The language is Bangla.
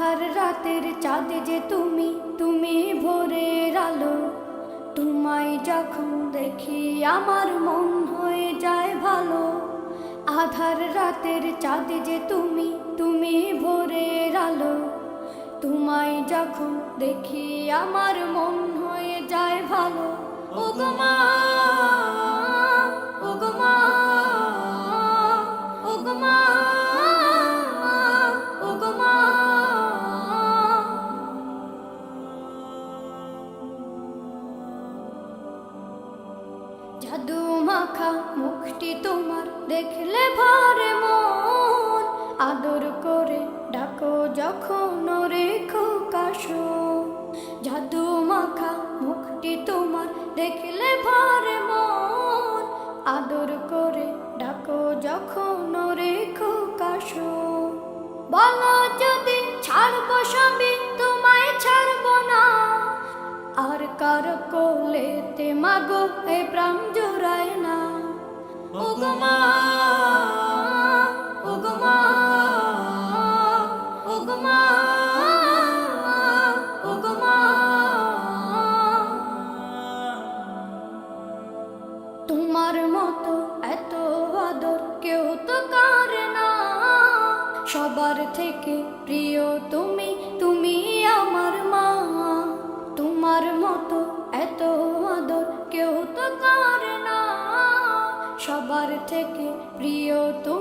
আধার রাতের চাঁদ যে তুমি, তুমি ভোরের আলো। তোমায় যখন দেখি আমার মন হয়ে যায় ভালো। আধার রাতের চাঁদ যে তুমি, তুমি ভোরের আলো। তোমায় যখন দেখি আমার মন হয়ে যায় ভালো। ও গো মা, ও গো মা, ও গো মা, ও গো মা। জাদু মাখা মুখটি তোমার দেখলে ভরে মন। আদর করে ডাকো যখন রেখো কাশো। জাদু মাখা মুখটি তোমার দেখলে ভরে মন। আদর করে ডাকো যখন রেখো কাশো। বলো যদি ছাড়বো সবই, তোমায় ছাড়বো না। আর কার কোলেতে মাগো এ প্রাণ জোড়ায় না। ও গো মা, ও গো মা, ও গো মা, ও গো মা। তোমার মতো এত আদর কেউ তো করে না। সবার থেকে প্রিয় তুমি, তুমি আমার মা। তোমার মতো এত আদর কেউ তো করে না। সবার থেকে প্রিয় তুমি।